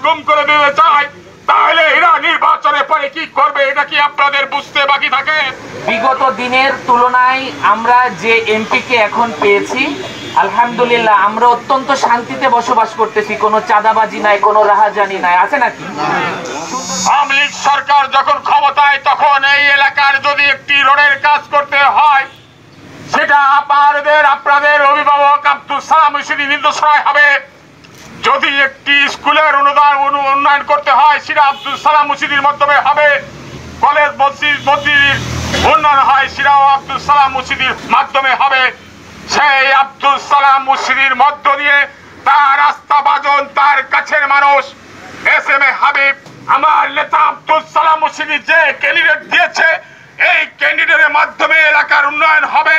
গুম করে দিতে চায়, তাহলে এরা নির্বাচনের পরে কি করবে এটা কি আপনাদের বুঝতে বাকি থাকে? বিগত দিনের তুলনায় আমরা যে এমপিকে এখন পেয়েছি, আলহামদুলিল্লাহ আমরা অত্যন্ত শান্তিতে বসবাস করতেছি, কোনো চাঁদাবাজি নাই, কোনো রাহাজানি নাই, আছে নাকি? আওয়ামী লীগ সরকার যখন ক্ষমতায় তখন এই এলাকার যদি একটি রোডের কাজ করতে হয়, সেটা আপনাদের অভিভাবক আব্দুল সালাম মুর্শিদি নির্দেশনায় হবে। যদি একটি স্কুলের উন্নয়ন করতে হয়, সেটা আব্দুল সালাম মুর্শিদির মাধ্যমে হবে। কলেজ মসজিদের উন্নয়ন হয়, সেটাও আব্দুল সালাম মুর্শিদির মাধ্যমে হবে। সেই আব্দুল সালাম মুর্শিদির মধ্য দিয়ে তার আস্থাভাজন, তার কাছের মানুষ এস.এম. হাবিব, আমার নেতা আব্দুল সালাম মুর্শিদি যে ক্যান্ডিডেট দিয়েছে, এই ক্যান্ডিডেটের মাধ্যমে এলাকার উন্নয়ন হবে।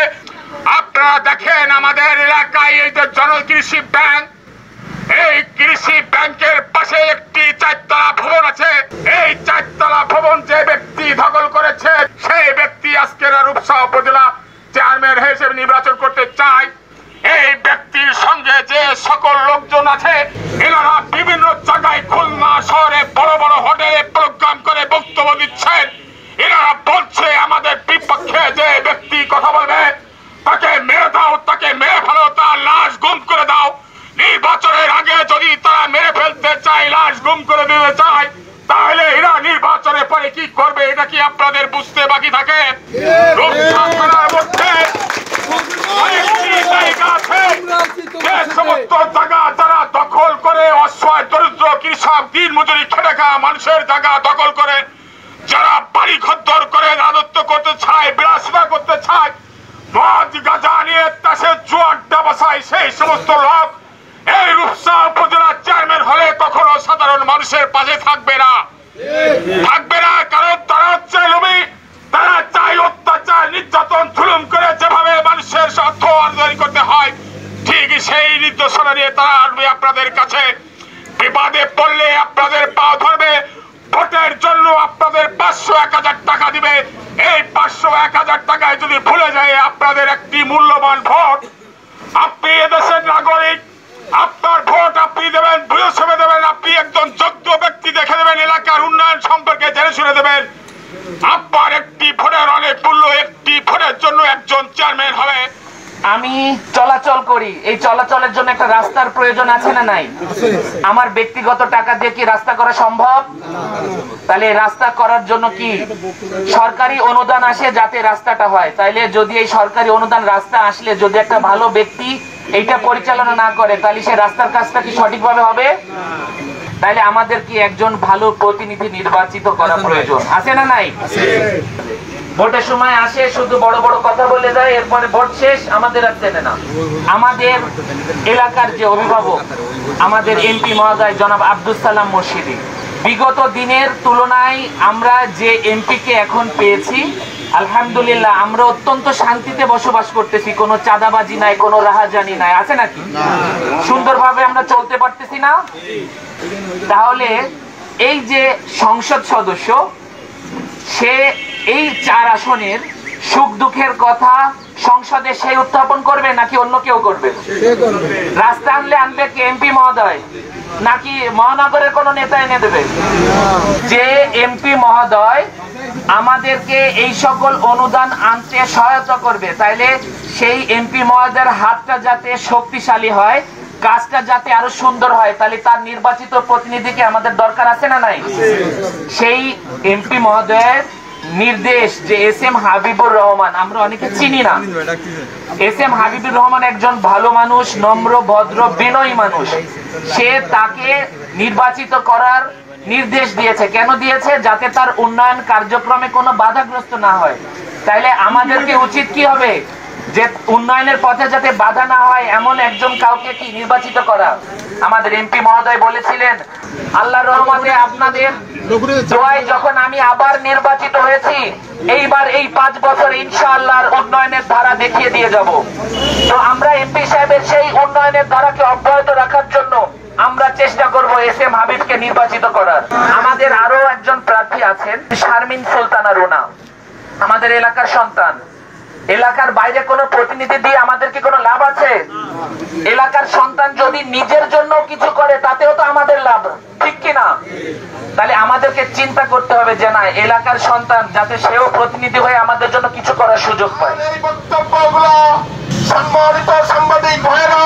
আপনারা দেখেন আমাদের এলাকায় এই যে জনকৃষি ব্যাংক, এই কৃষি ব্যাংকের পাশে একটি 4তলা ভবন আছে। এই 4তলা ভবন যে ব্যক্তি দখল করেছে, সেই ব্যক্তি আজকের রূপসা উপজেলা চেয়ারম্যান হিসেবে নির্বাচন করতে চায়। এই ব্যক্তির সঙ্গে যে সকল লোকজন আছে, এনারা বিভিন্ন জায়গায় খুলনা শহরে বড় বড় হোটেলে প্রোগ্রাম করে বক্তব্য দিচ্ছেন। এনারা বলছে আমাদের বিপক্ষে যে ব্যক্তি কথা বলবে তাকে মেরে দাও, তাকে মেরে ফেলো, তার লাশ গুম করে দাও। নির্বাচনের আগে যদি তারা মেরে ফেলতে চায়, লাশ গুম করে দিতে চায়, তাহলে এরা নির্বাচনের পরে কি করবে এটা কি আপনাদের বুঝতে বাকি থাকে? সমস্ত জায়গা যারা দখল করে, অসহায় দরিদ্র কৃষক দিন মজুরি খেটে খাওয়া মানুষের জায়গা দখল করে, যারা বাড়ি ঘর করে রাজত্ব করতে চায়, বিলাসিতা করতে চায়, মদ গাঁজা নিয়ে তাসে জুয়াড্ডা বসায়, সেই সমস্ত লোক এই রূপসা উপজেলা চেয়ারম্যান হলে কখনো সাধারণ মানুষের পাশে থাকবে না। কারণ তারা হচ্ছে লোভী, তারা চাই অত্যাচার, নির্যাতন, জুলুম করে যেভাবে মানুষের স্বার্থ অর্জন করতে হয়, ঠিক সেই নির্দেশনা নিয়ে তারা আসবে আপনাদের কাছে। বিবাদে পড়লে আপনাদের পা ধরবে। ভোটের জন্য আপনাদের 500-1000 টাকা দিবে। এই 500-1000 টাকায় যদি ভুলে যায় আপনাদের একটি মূল্যবান ভোট, আপনি এদেশের নাগরিক, আপনার ভোট আপনি দেবেন, ভূয়সভে দেবেন, আপনি একজন যোগ্য ব্যক্তি দেখে দেবেন, এলাকার উন্নয়ন সম্পর্কে জেনে শুনে দেবেন। আপনার একটি ভোটের অনেক মূল্য, একটি ভোটের জন্য একজন চেয়ারম্যান হবে। আমি চলাচল করি, এই চলাচলের জন্য একটা রাস্তার প্রয়োজন আছে না নাই? আমার ব্যক্তিগত টাকা দিয়ে কি রাস্তা করা সম্ভব? তাহলে রাস্তা করার জন্য কি সরকারি অনুদান আসে যাতে রাস্তাটা হয়? তাইলে যদি এই সরকারি অনুদান রাস্তা আসলে যদি একটা ভালো ব্যক্তি এইটা পরিচালনা না করে, তাহলে সে রাস্তার কাজটা কি সঠিকভাবে হবে? তাইলে আমাদের কি একজন ভালো প্রতিনিধি নির্বাচিত করা প্রয়োজন আছে না নাই? ভোটের সময় আসে, শুধু বড় বড় কথা বলে যায়, এরপরে ভোট শেষ, আমাদের আর চেনে না। আমাদের এলাকার যে অভিভাবক, আমাদের এমপি মহোদয় জনাব আব্দুল সালাম মুর্শিদি, বিগত দিনের তুলনায় আমরা যে এমপিকে এখন পেয়েছি, আলহামদুলিল্লাহ আমরা অত্যন্ত শান্তিতে বসবাস করতেছি, কোনো চাঁদাবাজি নাই, কোনো রাহাজানি নাই, আছে নাকি? সুন্দরভাবে আমরা চলতে পারতেছি না? তাহলে এই যে সংসদ সদস্য, সে এই 4 আসনের সুখ দুঃখের কথা সংসদে সেই উত্থাপন করবে নাকি অন্য কেউ করবে? রাস্তা আনবে কি এমপি মহোদয়, নাকি মহানগরের কোন নেতা এনে দেবে? যে এমপি মহোদয় আমাদেরকে এই সকল অনুদান আনতে সহায়তা করবে, তাইলে সেই এমপি মহোদয়ের হাতটা যাতে শক্তিশালী হয়, কাজটা যাতে আরো সুন্দর হয়, তাহলে তার নির্বাচিত প্রতিনিধিকে আমাদের দরকার আছে না নাই? সেই এমপি মহোদয়ের নির্দেশ যে এস.এম. হাবিবুর রহমান, আমরা অনেকে চিনি না, এস.এম. হাবিবুর রহমান একজন ভালো মানুষ, নম্র, ভদ্র, বিনয়ী মানুষ। সে তাকে নির্বাচিত করার নির্দেশ দিয়েছে। কেন দিয়েছে? যাতে তার উন্নয়ন কার্যক্রমে কোনো বাধাগ্রস্ত না হয়। তাইলে আমাদেরকে উচিত কি হবে? যে উন্নয়নের পথে যাতে বাধা না হয় এমন একজন কাউকে কি নির্বাচিত করা। আমাদের এমপি মহোদয় বলেছিলেন, আল্লাহর রহমতে আপনাদের দোয়ায় যখন আমি আবার নির্বাচিত হয়েছি, এইবার এই 5 বছর ইনশাআল্লাহর উন্নয়নের ধারা দেখিয়ে দিয়ে যাব। তো আমরা এমপি সাহেবের সেই উন্নয়নের ধারাকে অব্যাহত রাখার জন্য আমরা চেষ্টা করব এস.এম. হাবিবকে নির্বাচিত করার। আমাদের আরো একজন প্রার্থী আছেন, শারমিন সুলতানা রুনা, আমাদের এলাকার সন্তান। এলাকার বাইরে কোনো প্রতিনিধি দিয়ে আমাদের কি কোনো লাভ আছে? এলাকার সন্তান যদি নিজের জন্য কিছু করে তাতেও তো আমাদের লাভ, ঠিক কিনা? তাহলে আমাদেরকে চিন্তা করতে হবে যে না, এলাকার সন্তান যাতে সেও প্রতিনিধি হয়ে আমাদের জন্য কিছু করার সুযোগ পায়। এই বক্তব্যগুলো সম্মানিত সাংবাদিক ভাইরা